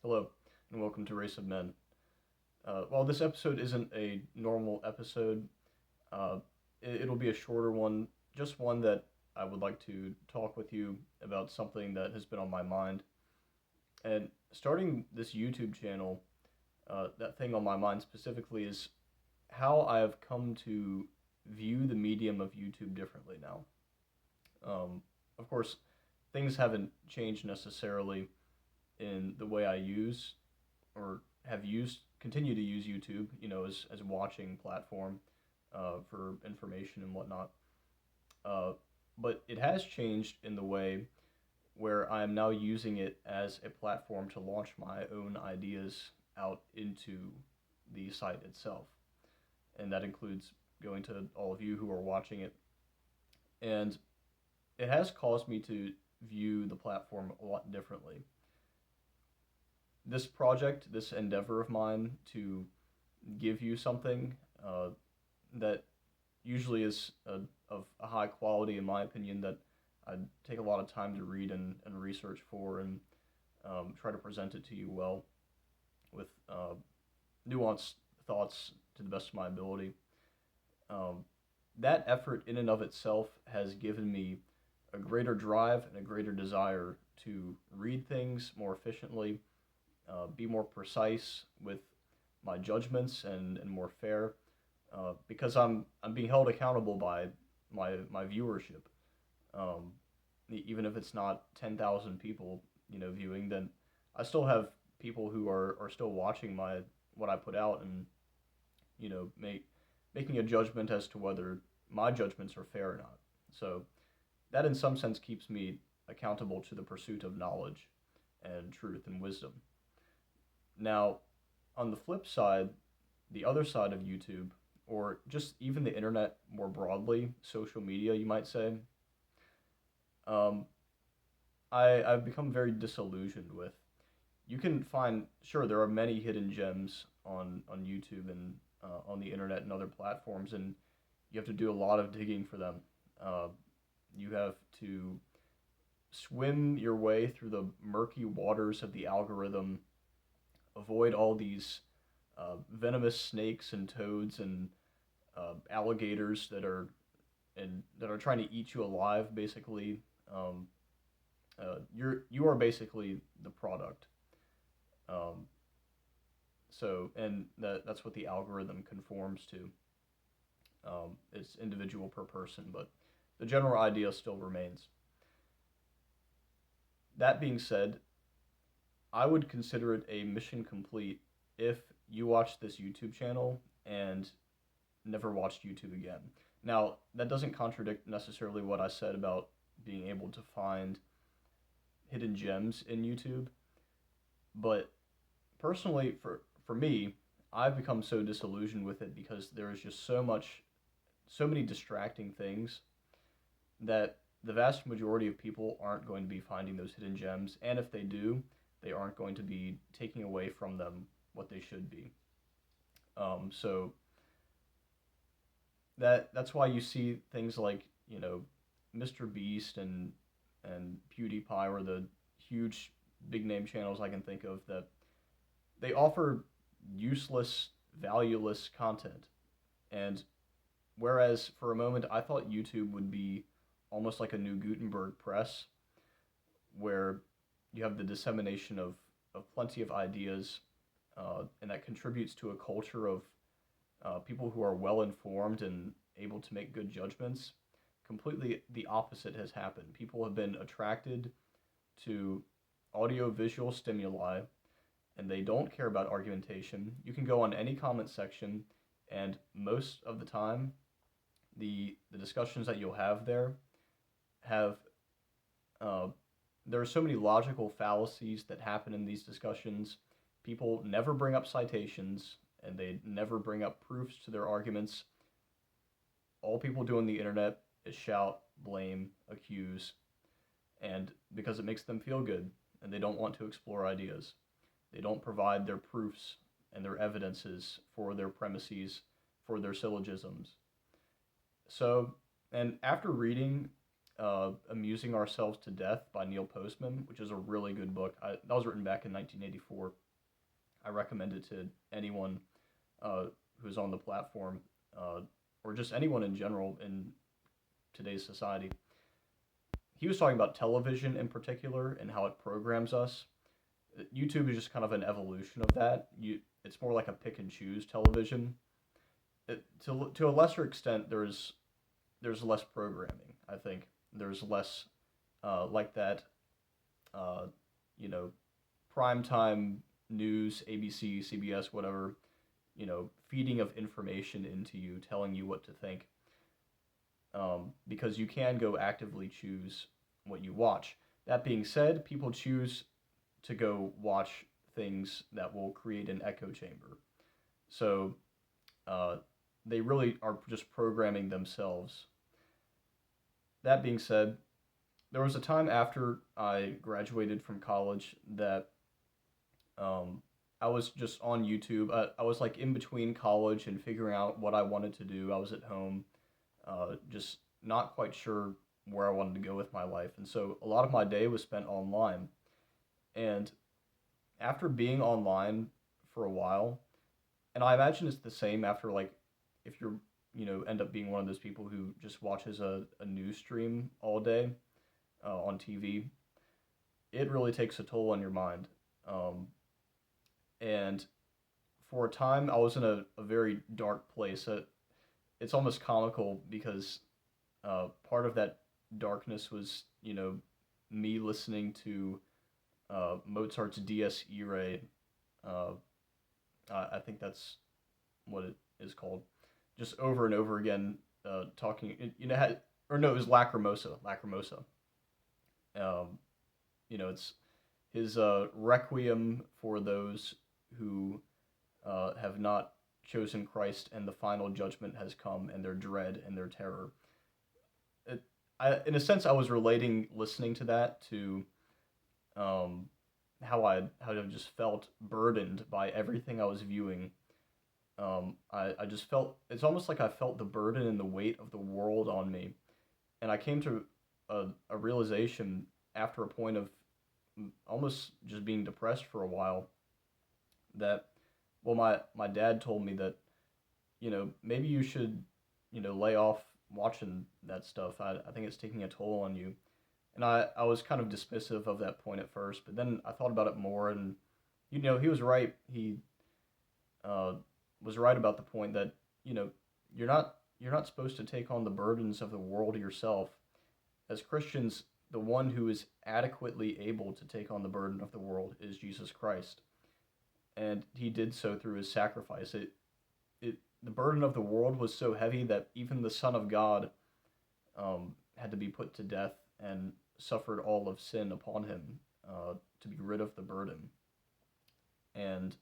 Hello, and welcome to Race of Men. While this episode isn't a normal episode, uh, it'll be a shorter one, just one that I would like to talk with you about something that has been on my mind. And starting this YouTube channel, that thing on my mind specifically is how I have come to view the medium of YouTube differently now. Of course, things haven't changed necessarily in the way I use or have used continue to use YouTube, as a watching platform for information and whatnot. Uh, but it has changed in the way where I am now using it as a platform to launch my own ideas out into the site itself, and that includes going to all of you who are watching it. And it has caused me to view the platform a lot differently. This project, this endeavor of mine to give you something that usually is of a high quality, in my opinion, that I take a lot of time to read and research for and try to present it to you well with nuanced thoughts to the best of my ability. Um, that effort in and of itself has given me a greater drive and a greater desire to read things more efficiently, be more precise with my judgments and more fair, because I'm being held accountable by my viewership. Um, Even if it's not 10,000 people, viewing, then I still have people who are still watching my what I put out and making a judgment as to whether my judgments are fair or not. So that in some sense keeps me accountable to the pursuit of knowledge and truth and wisdom. Now, on the flip side, the other side of YouTube, or just even the internet more broadly, social media, you might say, um, I've become very disillusioned with. You can find, sure, there are many hidden gems on YouTube and on the internet and other platforms, and you have to do a lot of digging for them. Uh, you have to swim your way through the murky waters of the algorithm, avoid all these venomous snakes and toads and alligators that are trying to eat you alive. Basically, you are basically the product. Um, and that's what the algorithm conforms to. It's individual per person, but the general idea still remains. That being said, I would consider it a mission complete if you watch this YouTube channel and never watched YouTube again. Now, that doesn't contradict necessarily what I said about being able to find hidden gems in YouTube, but personally, for me, I've become so disillusioned with it because there is just so many distracting things that the vast majority of people aren't going to be finding those hidden gems, and if they do, they aren't going to be taking away from them what they should be. So that's why you see things like Mr. Beast and PewDiePie are the huge big name channels I can think of that they offer useless, valueless content. And whereas for a moment I thought YouTube would be almost like a new Gutenberg press, where you have the dissemination of plenty of ideas, and that contributes to a culture of people who are well informed and able to make good judgments. Completely the opposite has happened. People have been attracted to audio visual stimuli and they don't care about argumentation. You can go on any comment section, and most of the time, the discussions that you'll have there have uh, there are so many logical fallacies that happen in these discussions. People never bring up citations, and they never bring up proofs to their arguments. All people do on the internet is shout, blame, accuse, and because it makes them feel good, and they don't want to explore ideas. They don't provide their proofs and their evidences for their premises, for their syllogisms. So, and after reading Amusing Ourselves to Death by Neil Postman, which is a really good book. That was written back in 1984. I recommend it to anyone uh, who's on the platform, or just anyone in general in today's society. He was talking about television in particular and how it programs us. YouTube is just kind of an evolution of that. It's more like a pick and choose television. To a lesser extent, there's less programming. I think there's less like that. Uh, you know, primetime news, ABC, CBS, whatever. Feeding of information into you, telling you what to think. Because you can go actively choose what you watch. That being said, people choose to go watch things that will create an echo chamber. So uh, they really are just programming themselves. That being said, there was a time after I graduated from college that um, I was just on YouTube. I was like in between college and figuring out what I wanted to do. I was at home, just not quite sure where I wanted to go with my life. And so a lot of my day was spent online. And after being online for a while, and I imagine it's the same after like if you're end up being one of those people who just watches a news stream all day on TV, it really takes a toll on your mind. Um, and for a time, I was in a very dark place. It's almost comical because part of that darkness was, me listening to Mozart's Dies Irae. Uh, I think that's what it is called. Just over and over again, talking. Or no, it was Lacrimosa. Lacrimosa. Um, it's his requiem for those who have not chosen Christ, and the final judgment has come, and their dread and their terror. In a sense, I was relating listening to that to um, how I just felt burdened by everything I was viewing. I just felt it's almost like I felt the burden and the weight of the world on me, and I came to a realization after a point of almost just being depressed for a while that, well, my dad told me that, maybe you should, lay off watching that stuff. I think it's taking a toll on you. And I was kind of dismissive of that point at first, but then I thought about it more, and, he was right. He uh, was right about the point that, you know, you're not supposed to take on the burdens of the world yourself. As Christians, the one who is adequately able to take on the burden of the world is Jesus Christ. And he did so through his sacrifice. The burden of the world was so heavy that even the Son of God had to be put to death and suffered all of sin upon him to be rid of the burden. And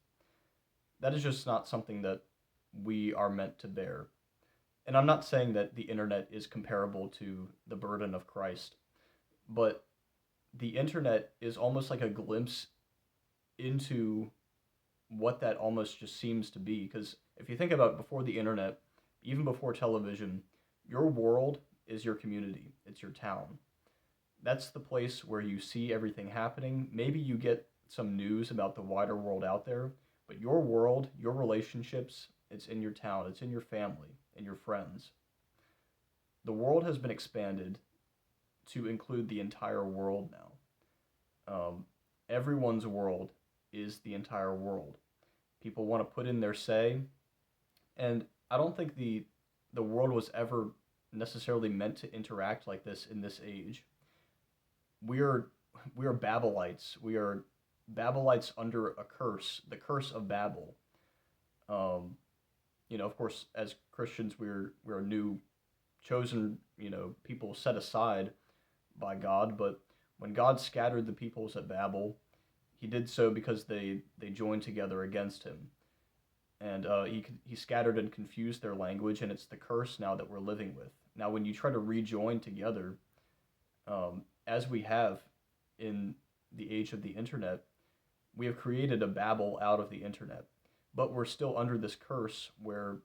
that is just not something that we are meant to bear. And I'm not saying that the internet is comparable to the burden of Christ, but the internet is almost like a glimpse into what that almost just seems to be. Because if you think about it, before the internet, even before television, your world is your community, it's your town. That's the place where you see everything happening. Maybe you get some news about the wider world out there, but your world, your relationships, it's in your town, it's in your family, in your friends. The world has been expanded to include the entire world now. Everyone's world is the entire world. People want to put in their say, and I don't think the world was ever necessarily meant to interact like this in this age. We are we are Babelites. We are Babelites under a curse, the curse of Babel. Um, of course, as Christians, we're a new chosen, people set aside by God. But when God scattered the peoples at Babel, He did so because they joined together against Him, and he scattered and confused their language, and it's the curse now that we're living with. Now, when you try to rejoin together, as we have in the age of the internet, we have created a Babel out of the internet, but we're still under this curse where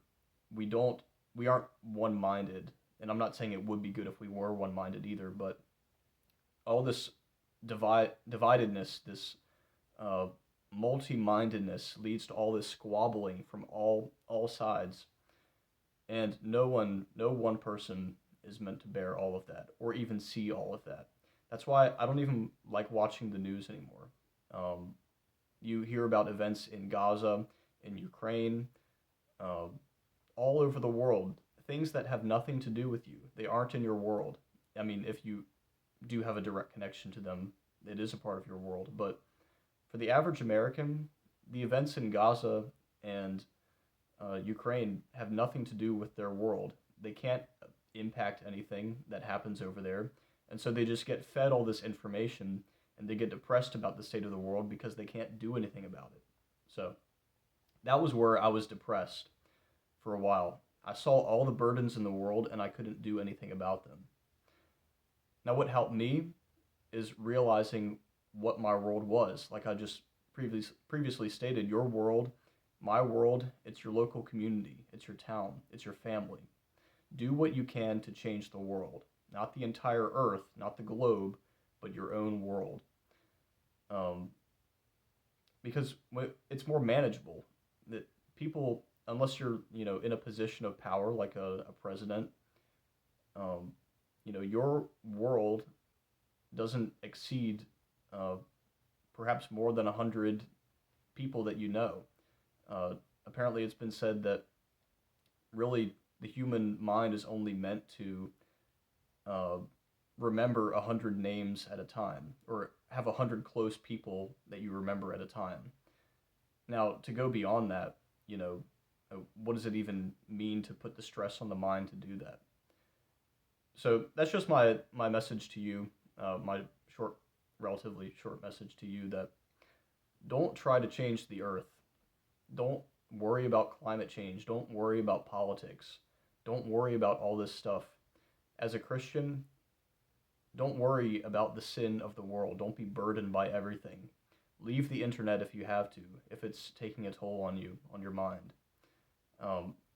we don't we aren't one-minded, And I'm not saying it would be good if we were one-minded either, but all this dividedness, this uh, multi-mindedness leads to all this squabbling from all sides, and no one person is meant to bear all of that or even see all of that. That's why I don't even like watching the news anymore. Um, you hear about events in Gaza, in Ukraine, uh, all over the world, things that have nothing to do with you. They aren't in your world. I mean, if you do have a direct connection to them, it is a part of your world. But for the average American, the events in Gaza and Ukraine have nothing to do with their world. They can't impact anything that happens over there. And so they just get fed all this information and they get depressed about the state of the world because they can't do anything about it. So that was where I was depressed for a while. I saw all the burdens in the world and I couldn't do anything about them. Now, what helped me is realizing what my world was. Like I just previously stated, your world, my world, it's your local community, it's your town, it's your family. Do what you can to change the world, not the entire earth, not the globe, but your own world. Um, because it's more manageable. That people, unless you're in a position of power like a president, um, your world doesn't exceed uh, perhaps more than 100 people that you know. Uh, Apparently, it's been said that really the human mind is only meant to uh, remember 100 names at a time, or have 100 close people that you remember at a time. Now, to go beyond that, what does it even mean to put the stress on the mind to do that? So that's just my message to you, my short, relatively short message to you that don't try to change the earth. Don't worry about climate change. Don't worry about politics. Don't worry about all this stuff. As a Christian, don't worry about the sin of the world. Don't be burdened by everything. Leave the internet if you have to, if it's taking a toll on you, on your mind.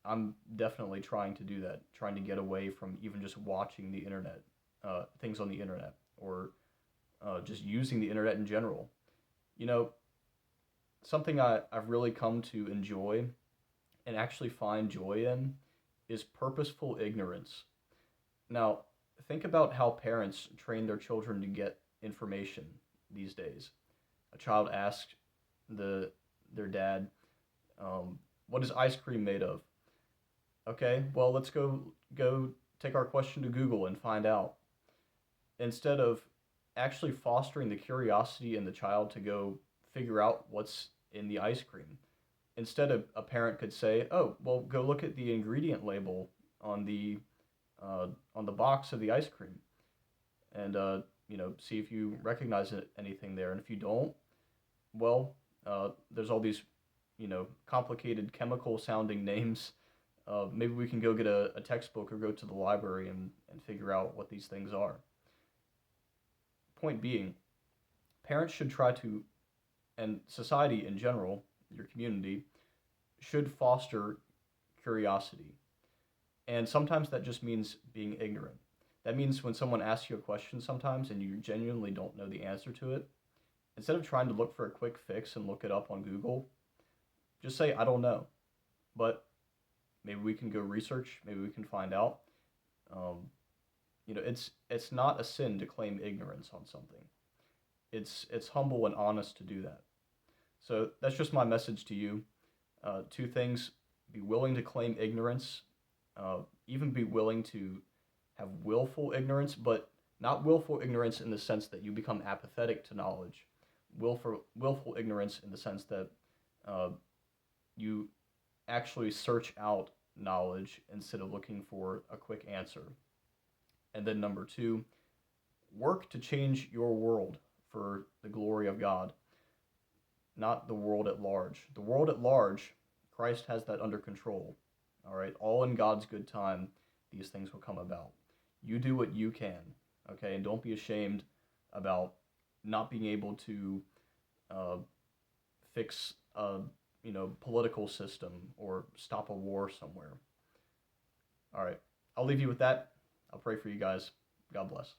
I'm definitely trying to do that, trying to get away from even just watching the internet, things on the internet, or just using the internet in general. You know, Something I've really come to enjoy and actually find joy in is purposeful ignorance. Now, think about how parents train their children to get information these days. A child asks their dad, "What is ice cream made of?" Okay, well, let's go take our question to Google and find out. Instead of actually fostering the curiosity in the child to go figure out what's in the ice cream. Instead, a parent could say, "Oh, well, go look at the ingredient label on the on the box of the ice cream, and see if you recognize anything there. And if you don't, well, there's all these complicated chemical sounding names. Maybe we can go get a textbook or go to the library and figure out what these things are." Point being, parents should try to, and society in general, your community, should foster curiosity. And sometimes that just means being ignorant. That means when someone asks you a question sometimes and you genuinely don't know the answer to it, instead of trying to look for a quick fix and look it up on Google, just say, "I don't know." But maybe we can go research, maybe we can find out. Um, it's not a sin to claim ignorance on something. It's humble and honest to do that. So that's just my message to you. Two things: be willing to claim ignorance, even be willing to have willful ignorance, but not willful ignorance in the sense that you become apathetic to knowledge. Willful ignorance in the sense that uh, you actually search out knowledge instead of looking for a quick answer. And then number two, work to change your world for the glory of God, not the world at large. The world at large, Christ has that under control. All right, all in God's good time, these things will come about. You do what you can, okay, and don't be ashamed about not being able to uh, fix a political system or stop a war somewhere. All right, I'll leave you with that. I'll pray for you guys. God bless.